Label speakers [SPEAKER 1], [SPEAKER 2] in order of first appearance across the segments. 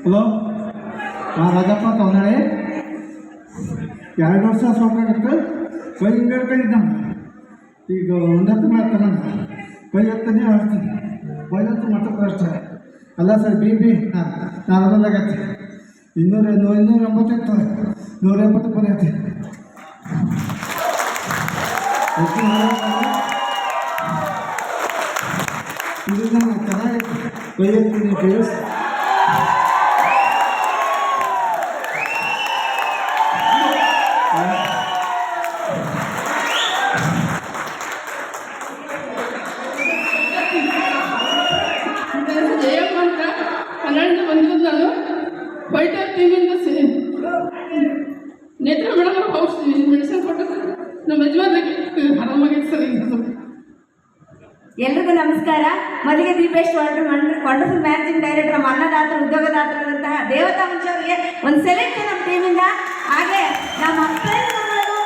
[SPEAKER 1] Hello, ಹಾಂ ರಾಜಪ್ಪ ತವನಾಳೆ. 2 ವರ್ಷ ಸೋಕಾಗತ್ತೆ. ಕೈ ಹಿಂಗೆ ಹಿಡ್ಕೊಂಡಿದ್ದ. ಈಗ 1 ತಿಂಗಳ ತಗೊಂಡು ಕೈ ಎತ್ತನೇ ಆಡ್ತೀನಿ. ವಯಸ್ಸು ಮಾತ್ರ ಅಷ್ಟೇ ಅಲ್ಲ ಸರ್. ಬಿ ನಾರ್ಮಲ್ ಆಗತ್ತೆ. 280 ಇತ್ತು, 180 ಬರೆಯತ್ತೆ. ಇದು ನಾನು ಚೆನ್ನಾಗಿತ್ತು. ಕೈ ಎತ್ತೀನಿ ಪ್ಲೀಸ್.
[SPEAKER 2] ಜಯಮ್ಮ ಅಂತ ಕನ್ನಡದಿಂದ ಬಂದಿರೋದು. ನಾನು ಫೈಟರ್ ಟೀಮಿಂದ ನೇತ್ರ ಮೇಡಮ್ ಅವ್ರು ಔಷಧಿ ಮೆಡಿಸಿನ್ ಕೊಟ್ಟು ನಮ್ಮ ಯಜಮಾನ್ರಿಗೆ ಆರಾಮಾಗಿತ್ತು ಸರ್.
[SPEAKER 3] ಎಲ್ರಿಗೂ ನಮಸ್ಕಾರ. ಮಲ್ಲಿಗೆ ದೀಪೇಶ್ ವಂಡರ್ಫುಲ್ ಮ್ಯಾನೇಜಿಂಗ್ ಡೈರೆಕ್ಟರ್, ನಮ್ಮ ಅನ್ನದಾತರು, ಉದ್ಯೋಗದಾತರಾದಂತಹ ದೇವತಾ ಮುಂಚೆ ಅವರಿಗೆ ಒಂದು ಸೆಲೆಕ್ಟ್ ನಮ್ಮ ಟೀಮಿಂದ. ಹಾಗೆ ನಮ್ಮ ಫ್ರೆಂಡ್ಸ್ಗಳಿಗೂ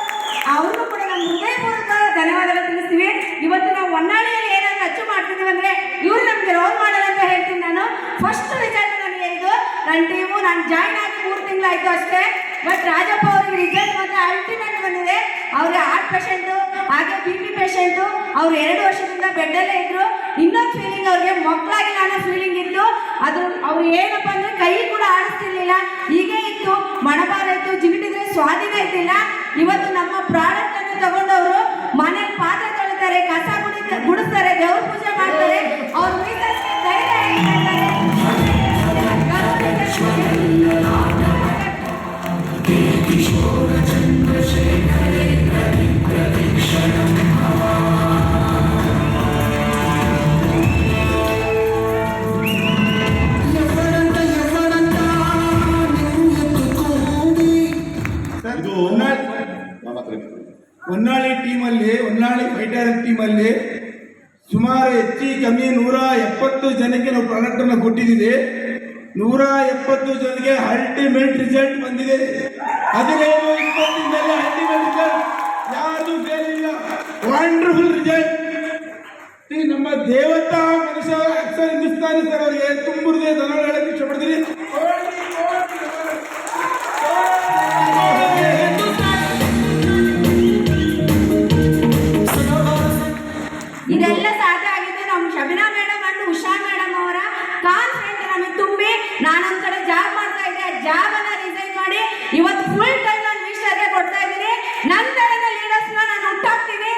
[SPEAKER 3] ಅವ್ರಿಗೂ ಕೂಡ ನಮ್ಮ ಹೃದಯಪೂರ್ವಕ ಧನ್ಯವಾದಗಳು ತಿಳಿಸ್ತೀವಿ. ಇವತ್ತು ನಾವು ಹೊನ್ನಾಳಿಯಲ್ಲಿ ಏನಾದರೂ ಅಚೀವ್ ಮಾಡ್ತಿದ್ದೀವಿ ಅಂದರೆ ಇವರು ನಮಗೆ ರೋಲ್ ಮಾಡಲ್ ಅಂತ ಹೇಳ್ತೀನಿ. ನಾನು ಫಸ್ಟ್ ರಿಸಲ್ಟ್ ನನಗೆ ಇದು ನನ್ನ ಟೀಮು. ನಾನು ಜಾಯ್ನ್ ಆಗಿ 3 ತಿಂಗಳಾಯಿತು ಅಷ್ಟೇ. ಬಟ್ ರಾಜಪ್ಪ ಅವರಿಗೆ ರಿಸಲ್ಟ್ ಮಾತ್ರ ಅಲ್ಟಿಮೇಟ್ ಬಂದಿದೆ. ಅವ್ರಿಗೆ ಹಾರ್ಟ್ ಪೇಷೆಂಟು, ಹಾಗೆ BP ಪೇಷೆಂಟು. ಅವ್ರು 2 ವರ್ಷದಿಂದ ಬೆಡ್ಡಲ್ಲೇ ಇದ್ರು. ಇನ್ನೊಂದು ಫೀಲಿಂಗ್, ಅವ್ರಿಗೆ ಮಕ್ಕಳಾಗಿಲ್ಲ ಅನ್ನೋ ಫೀಲಿಂಗ್ ಇತ್ತು. ಅದು ಅವ್ರು ಏನಪ್ಪ ಅಂದರೆ ಕೈ ಕೂಡ ಆಡಿಸ್ತಿರ್ಲಿಲ್ಲ, ಹೀಗೆ ಇತ್ತು, ಮಣಭಾರ ಇತ್ತು, ಜಿಗಿಟಿದ್ರೆ ಸ್ವಾಧೀನ ಇರ್ತಿಲ್ಲ. ಇವತ್ತು ನಮ್ಮ ಪ್ರಾಡಕ್ಟ್ ಅನ್ನು ತಗೊಂಡವರು ಮನೇಲಿ ಪಾತ್ರೆ ತೊಳಿತಾರೆ, ಕಸ ಗುಡಿಸ್ತಾರೆ, ದೇವ್ರ ಪೂಜೆ ಮಾಡ್ತಾರೆ. ಅವ್ರ ಮೀಸಲಿಗೆ ಧೈರ್ಯ ಹೇಳ್ತಾರೆ.
[SPEAKER 4] ಇದು ಹೊನ್ನಾಳಿ ಟೀಮಲ್ಲಿ, ಹೊನ್ನಾಳಿ ಫೈಟರ್ ಟೀಮಲ್ಲಿ ಸುಮಾರು ಹೆಚ್ಚು ಕಮ್ಮಿ 170 ಜನಕ್ಕೆ ನಾವು ಪ್ರಾಡಕ್ಟ್ ಅನ್ನು ಕೊಟ್ಟಿದ್ದೀವಿ. 170 ಜನಕ್ಕೆ ಅಲ್ಟಿಮೇಟ್ ರಿಸಲ್ಟ್ ಬಂದಿದೆ. 15-20 ಮೇಲೆ ಅಲ್ಟಿಮೇಟ್ ರಿಸಲ್ಟ್, ಯಾರ್ದು ಫೇಲ್ ಇಲ್ಲ. Wonderful result. ನಮ್ಮ ದೇವತಾ ಮನುಷ್ಯ ಅಕ್ಷರ ಹಿಂದೂಸ್ತಾನಿ ಸರ್ ಅವರಿಗೆ ತುಂಬ ಹೃದಯ ಧನ್ಯವಾದ ಹೇಳಕ್ಕೆ ಇಷ್ಟಪಡ್ತೀನಿ.
[SPEAKER 3] ಇದೆಲ್ಲ ಸಾಧ್ಯ ಆಗಿದೆ ನಮ್ಮ ಶಬಿನಾ ಮೇಡಮ್ ಅಂಡ್ ಉಷಾ ಮೇಡಮ್ ಅವರ ಕಾನ್ಫಿಡೆಂಟ್ ನಮಗೆ ತುಂಬಿ. ನಾನೊಂದ್ ಕಡೆ ಜಾಬ್ ಮಾಡ್ತಾ ಇದ್ದೆ, ಆ ಜಾಬ್ ಅನ್ನ ರಿಸೈನ್ ಮಾಡಿ ಇವತ್ತು ಫುಲ್ ಟೈಮ್ ನಾನು ವಿಶ್ವಗೆ ಕೊಡ್ತಾ ಇದ್ದೀನಿ. ನನ್ನ ತರದ ಲೀಡರ್ಸ್ ನಾನು ಹುಟ್ಟಾಕ್ತೀನಿ.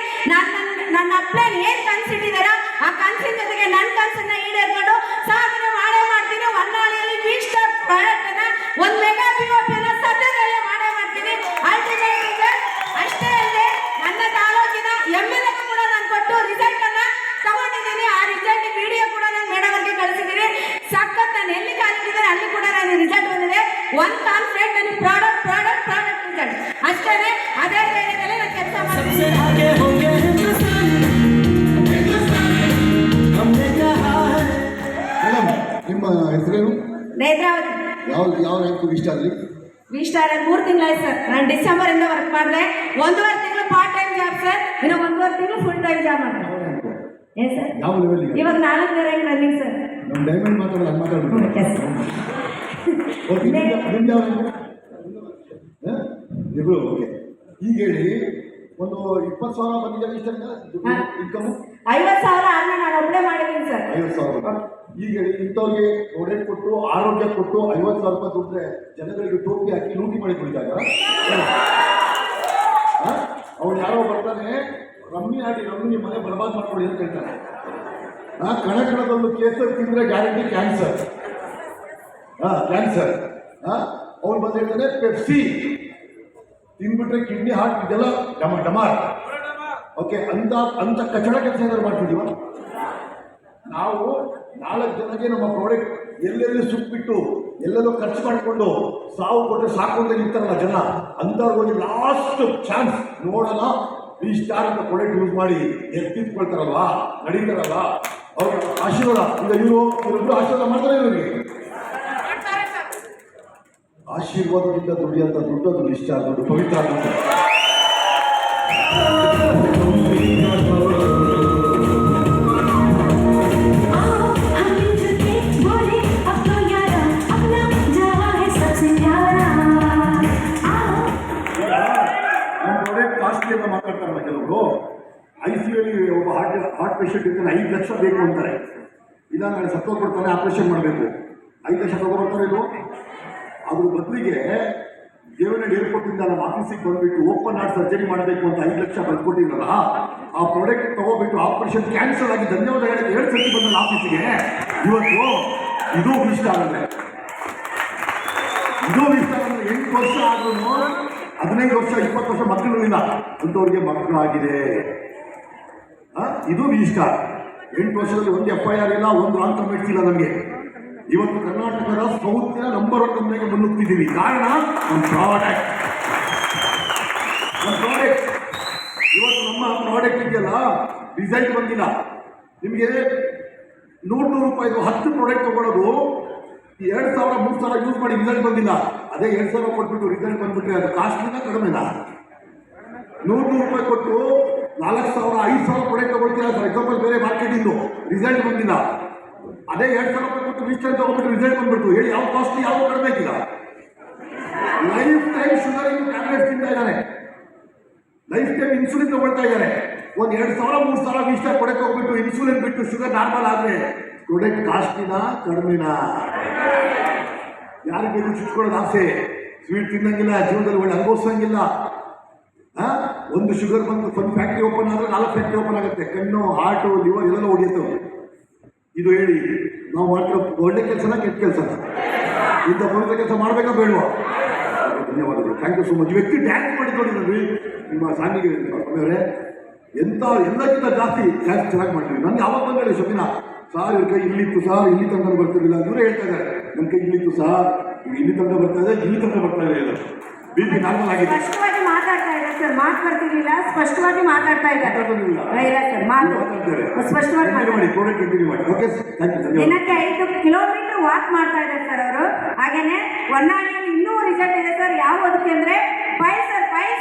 [SPEAKER 3] ನನ್ನ ಅಪ್ಲೈನ್ ಏನ್ ಕನ್ಸಿಟ್ಟಿದಾರ ಆ ಕನ್ಸಿನ ಜೊತೆಗೆ ನನ್ನ ಕನ್ಸನ್ನ ಈಡೇರ್ಕೊಂಡು ಸಾಧನೆ ಮಾಡೇ ಮಾಡ್ತೀನಿ. ಹೊನ್ನಾಳಿಯಲ್ಲಿ ವಿಸ್ಟಾರ್ ಪ್ರಾಡಕ್ಟ್ ಅನ್ನ 1 ಮೆಗಾ POP ಅನ್ನ ಸದ್ಯದಲ್ಲೇ ಮಾಡೇ ಮಾಡ್ತೀನಿ. ಅಲ್ಟಿಮೇಟ್ ರಿಸಲ್ಟ್ ಅಷ್ಟೇ ಅಲ್ಲದೆ ನನ್ನ ತಾಲೂಕಿನ MLA ಕೂಡ ನಾನು ಕೊಟ್ಟು ರಿಸಲ್ಟ್ ಅನ್ನ ತಗೊಂಡಿದ್ದೀನಿ. ಆ ರಿಸಲ್ಟ್ ವಿಡಿಯೋ ಕೂಡ ನಾನು ಮೇಡಮ್ ಅವರಿಗೆ ಕಳಿಸಿದ್ದೀನಿ. ಸಖತ್ ನಾನು ಎಲ್ಲಿ ಕಾಲಿಟ್ಟಿದ್ದಾರೆ ಅಲ್ಲಿ ಕೂಡ ನಾನು ರಿಸಲ್ಟ್ ಬಂದಿದೆ. ಒನ್ ಕಾನ್ಫಿಡೆಂಟ್ ನನಗೆ ಪ್ರಾಡಕ್ಟ್ ರಿಸಲ್ಟ್ ಅಷ್ಟೇ. ಅದೇ ಧೈರ್ಯದಲ್ಲಿ ನಾನು ಕೆಲಸ ಮಾಡ್ತೀನಿ.
[SPEAKER 5] ನಿಮ್ಮ ಹೆಸರೇನು?
[SPEAKER 3] ನೇತ್ರಾವತಿ.
[SPEAKER 5] ಯಾವ ರ್ಯಾಂಕ್ ವಿಸ್ಟಾರ್?
[SPEAKER 3] ವಿಸ್ಟಾರ್ 3 ತಿಂಗಳಾಯ್ತು ಸರ್. ನಾನು ಡಿಸೆಂಬರ್ ಇಂದ ವರ್ಕ್ ಮಾಡಿದೆ. 1.5 ತಿಂಗಳು ಪಾರ್ಟ್ ಟೈಮ್ ಜಾಬ್ ಸರ್. ಇನ್ನು 1.5 ತಿಂಗಳು ಫುಲ್ ಟೈಮ್ ಜಾಬ್ ಮಾಡ್ತೀನಿ. ಏನ್ ಸರ್?
[SPEAKER 5] ಯಾವ ಲೆವೆಲ್?
[SPEAKER 3] ಇವಾಗ 4ನೇ ರ್ಯಾಂಕ್ ರನ್ನಿಂಗ್ ಸರ್.
[SPEAKER 5] ನಮ್ಮ ಡೈಮಂಡ್ ಮಾತಾಡೋದು. ಇಬ್ರು ಓಕೆ. ಈಗ ಹೇಳಿ, ಒಂದು 20,000 ಬಂದಿದೆ ಇನ್ಕಮ್?
[SPEAKER 3] 50,000 ಆದ್ಮೇಲೆ ನಾನು ಒಬ್ಬಳೇ ಮಾಡಿದ್ದೀನಿ ಸರ್.
[SPEAKER 5] 50,000. ಈಗ ಹೇಳಿ, ಇಂಥವ್ರಿಗೆ ಪ್ರಾಡಕ್ಟ್ ಕೊಟ್ಟು ಆರೋಗ್ಯ ಕೊಟ್ಟು 50,000 ರೂಪಾಯಿ ದುಡ್ರೆ ಜನಗಳಿಗೆ ಟೋಪಿ ಹಾಕಿ ಲೂಟಿ ಮಾಡಿ ಕುಡಿದಾಗ ಅವ್ನು ಯಾರೋ ಬರ್ತಾನೆ, ರಮ್ಮಿ ಆಡಿ ರಮ್ಮಿ ಮನೆ ಬರ್ಬಾದ್ ಮಾಡ್ಕೊಳ್ಳಿ ಅಂತ ಹೇಳ್ತಾನೆ. ಕಣದಲ್ಲೂ ಕೇಸರ್ ತಿಂದರೆ ಗ್ಯಾರಂಟಿ ಕ್ಯಾನ್ಸರ್. ಕ್ಯಾನ್ಸರ್. ಅವ್ನು ಬಂದು ಹೇಳ್ತಾನೆ ಪೆಪ್ಸಿ ತಿಂದ್ಬಿಟ್ರೆ ಕಿಡ್ನಿ ಹಾರ್ಟ್ ಇದೆಲ್ಲ ಡಮಾರ್. ಓಕೆ, ಅಂತ ಕಚಡ ಕೆಲಸ ಏನಾದ್ರು ಮಾಡ್ತಿದ್ದೀವ ನಾವು? 4 ಜನಕ್ಕೆ ನಮ್ಮ ಪ್ರಾಡಕ್ಟ್ ಎಲ್ಲೆಲ್ಲಿ ಸುಟ್ಬಿಟ್ಟು ಎಲ್ಲೆಲ್ಲೋ ಖರ್ಚು ಮಾಡಿಕೊಂಡು ಸಾವು ಕೊಟ್ಟರೆ ಸಾಕು ಅಂತ ನಿಂತಾರಲ್ಲ ಜನ, ಅಂಥವ್ರಿಗೆ ಲಾಸ್ಟ್ ಚಾನ್ಸ್ ನೋಡೋಣ. ಈ ಸ್ಟಾರ್ ಅಂತ ಪ್ರಾಡಕ್ಟ್ ಯೂಸ್ ಮಾಡಿ ಎತ್ತಿಟ್ಕೊಳ್ತಾರಲ್ವಾ, ನಡೀತಾರಲ್ಲ, ಅವ್ರಿಗೆ ಆಶೀರ್ವಾದ. ಈಗ ಇವರಿಬ್ರು ಆಶೀರ್ವಾದ ಮಾಡ್ತಾರೆ. ಇವರಿಗೆ ಆಶೀರ್ವಾದದಿಂದ ದುಡಿಯಂತ ದುಡ್ಡು, ಅದು ಇಷ್ಟ, ದುಡ್ಡು ಪವಿತ್ರ ಆಗುತ್ತೆ. ICU ಒಬ್ಬ ಹಾರ್ಟ್ ಪೇಷಂಟ್ ಇರ್ತಾನೆ 5 ಲಕ್ಷ ಬೇಕು ಅಂತಾರೆ, ಇಲ್ಲ ನಾಳೆ ಸತ್ತೋಗ್ಬಿಡ್ತಾನೆ ಆಪರೇಷನ್ ಮಾಡಬೇಕು, 5 ಲಕ್ಷ ತಗೊಬರ್ತಾರೆ ಇದು. ಅದ್ರ ಬದಲಿಗೆ ದೇವನಹಳ್ಳಿ ಏರ್ಪೋರ್ಟಿಂದ ನಮ್ಮ ಆಫೀಸಿಗೆ ಬಂದುಬಿಟ್ಟು ಓಪನ್ ಹಾರ್ಟ್ ಸರ್ಜರಿ ಮಾಡಬೇಕು ಅಂತ 5 ಲಕ್ಷ ಬರ್ಕೊಟ್ಟಿದ್ರಲ್ಲ, ಆ ಪ್ರಾಡಕ್ಟ್ ತಗೋಬಿಟ್ಟು ಆಪರೇಷನ್ ಕ್ಯಾನ್ಸಲ್ ಆಗಿ ಧನ್ಯವಾದ ಹೇಳಕ್ಕೆ 2 ಸರ್ತಿ ಬಂದಲ್ಲ ಆಫೀಸಿಗೆ. ಇವತ್ತು ಇದು ಇಷ್ಟ ಆಗಲ್ಲ, ಇದು ಇಷ್ಟ ಆಗಲ್ಲ. 8 ವರ್ಷ ಆದ್ರೂ 15 ವರ್ಷ 20 ವರ್ಷ ಮಕ್ಕಳಿಲ್ಲ ಅಂಥವ್ರಿಗೆ ಮಕ್ಕಳಾಗಿದೆ. ಇದು ಇಷ್ಟ. 8 ವರ್ಷದಲ್ಲಿ ಒಂದು FIR ಇಲ್ಲ, ಒಂದು ರಾಂಗ್ ಕಮೆಂಟ್ಸ್ ಇಲ್ಲ ನಮಗೆ. ಇವತ್ತು ಕರ್ನಾಟಕದ ಸೌತ್ನ ನಂಬರ್ 1 ಕಂಪ್ನಿಗೆ ಮುನ್ನುಗ್ತಿದ್ದೀವಿ. ಕಾರಣ ನಮ್ಮ ಪ್ರಾಡಕ್ಟ್. ಇವತ್ತು ನಮ್ಮ ಪ್ರಾಡಕ್ಟ್ ಇದೆಯಲ್ಲ, ರಿಸಲ್ಟ್ ಬಂದಿಲ್ಲ. ನಿಮಗೆ 100 ರೂಪಾಯಿದು 10 ಪ್ರಾಡಕ್ಟ್ ತಗೊಳ್ಳೋದು 2,000 3,000 ಯೂಸ್ ಮಾಡಿ ರಿಸಲ್ಟ್ ಬಂದಿಲ್ಲ. ಅದೇ 2,000 ಕೊಟ್ಬಿಟ್ಟು ರಿಸಲ್ಟ್ ಬಂದ್ಬಿಟ್ರೆ ಅದು ಕಾಸ್ಟ್ಲಿನ ಕಡಿಮೆನಾ? 100 ರೂಪಾಯಿ ಕೊಟ್ಟು 4,000 5,000 ಪ್ರಾಡಕ್ಟ್ ತಗೊಳ್ತೀರಾ ಫಾರ್ ಎಕ್ಸಾಂಪಲ್, ಬೇರೆ ಮಾರ್ಕೆಟಿಂದು ರಿಸಲ್ಟ್ ಬಂದಿಲ್ಲ. ಅದೇ 2,000 ರೂಪಾಯಿ ಕೊಟ್ಟು ರಿಸ್ಟನ್ ತಗೊಂಡ್ಬಿಟ್ಟು ರಿಸಲ್ಟ್ ಬಂದ್ಬಿಟ್ಟು ಹೇಳಿ ಯಾವ ಕಾಸ್ಟ್ಲಿ ಯಾವ ಕಡಿಮೆ ಇಲ್ಲ. ಲೈಫ್ ಟೈಮ್ ಶುಗರ್ ಟ್ಯಾಬ್ಲೆಟ್ಸ್ ತಿಂತಾ ಇದ್ದಾರೆ, ಲೈಫ್ ಟೈಮ್ ಇನ್ಸುಲಿನ್ ತಗೊಳ್ತಾ ಇದ್ದಾರೆ. ಒಂದು 2,000 3,000 ಇಷ್ಟ ಕೊಡಕ್ಕೆ ಹೋಗ್ಬಿಟ್ಟು ಇನ್ಸುಲಿನ್ ಬಿಟ್ಟು ಶುಗರ್ ನಾರ್ಮಲ್ ಆದರೆ ಪ್ರಾಡಕ್ಟ್ ಕಾಸ್ಟ್ಲಿನ ಕಡಿಮೆನಾ? ಯಾರಿಗೆ ಬೇಕು ಚುಚ್ಕೊಳ್ಳೋದು ಆಸೆ, ಸ್ವೀಟ್ ತಿನ್ನಂಗಿಲ್ಲ, ಜೀವನದಲ್ಲಿ ಒಳ್ಳೆ ಅನುಭವಿಸಂಗಿಲ್ಲ. ಒಂದು ಶುಗರ್ ಬಂದು ಒಂದು ಫ್ಯಾಕ್ಟ್ರಿ ಓಪನ್ ಆದರೆ 4 ಫ್ಯಾಕ್ಟ್ರಿ ಓಪನ್ ಆಗುತ್ತೆ. ಕಣ್ಣು, ಹಾರ್ಟು, ಲಿವರ್ ಎಲ್ಲ ಹೊಡಿಯುತ್ತೆ. ಇದು ಹೇಳಿ ನಾವು ಮಾಡ್ತಿರೋ ಒಳ್ಳೆ ಕೆಲಸನ ಕೆಟ್ಟ ಕೆಲಸನ? ಇಂಥ ಪವಿತ್ರ ಕೆಲಸ ಮಾಡಬೇಕಾ ಬೇಡವಾ? ಧನ್ಯವಾದಗಳು, ಥ್ಯಾಂಕ್ ಯು ಸೋ ಮಚ್. ವ್ಯಕ್ತಿ ಡ್ಯಾನ್ಸ್ ಮಾಡಿ ನೋಡಿದ್ರಿ ನಿಮ್ಮ ಸಾಂಗಿಗೆ ಅವರೇ, ಎಂಥ ಎಲ್ಲಕ್ಕಿಂತ ಜಾಸ್ತಿ ಡ್ಯಾನ್ಸ್ ಚೆನ್ನಾಗಿ ಮಾಡ್ತೀವಿ. ನನಗೆ ಯಾವಾಗ ಬಂದರೆ ಶಬಿನ ಸಾರ್ ಇವ್ರ ಕೈ ಇಲ್ಲಿತ್ತು ಸಾರ್, ಇಲ್ಲಿ ತನಕ ಬರ್ತಿರ್ಲಿಲ್ಲ. ಇವರೇ ಹೇಳ್ತಾ ಇದ್ದಾರೆ ನನ್ನ ಕೈ ಇಲ್ಲಿತ್ತು ಸಾರ್, ಇಲ್ಲಿ ತನಕ ಬರ್ತಾ ಇದೆ, ಇಲ್ಲಿ ತನಕ ಬರ್ತಾ ಇದೆ. BP ನಾರ್ಮಲ್ ಆಗಿದೆ.
[SPEAKER 3] ಸ್ಪಷ್ಟವಾಗಿ ಮಾತಾಡ್ತಾ ಇದ್ದಾರೆ ಸರ್, ಮಾತು ಬರ್ತಿರ್ಲಿಲ್ಲ, ಸ್ಪಷ್ಟವಾಗಿ ಮಾತಾಡ್ತಾ ಇದ್ದಾರೆ. ಇಲ್ಲ ಸರ್, ಮಾತು ಸ್ಪಷ್ಟವಾಗಿ
[SPEAKER 5] ಮಾಡಿ, ಪ್ರಾಡಕ್ಟ್ ಕಂಟಿನ್ಯೂ ಮಾಡಿ. Okay sir, thank you.
[SPEAKER 3] ದಿನಕ್ಕೆ 5 ಕಿಲೋಮೀಟರ್ ವಾಕ್ ಮಾಡ್ತಾ ಇದ್ದಾರೆ ಸರ್ ಅವರು. ಹಾಗೇನೆ ಹೊನ್ನಾಳಿಯಲ್ಲಿ ಇನ್ನೂ ರಿಸಲ್ಟ್ ಇದೆ ಸರ್. ಯಾವುದಕ್ಕೆ ಅಂದರೆ 5 ಸರ್ 5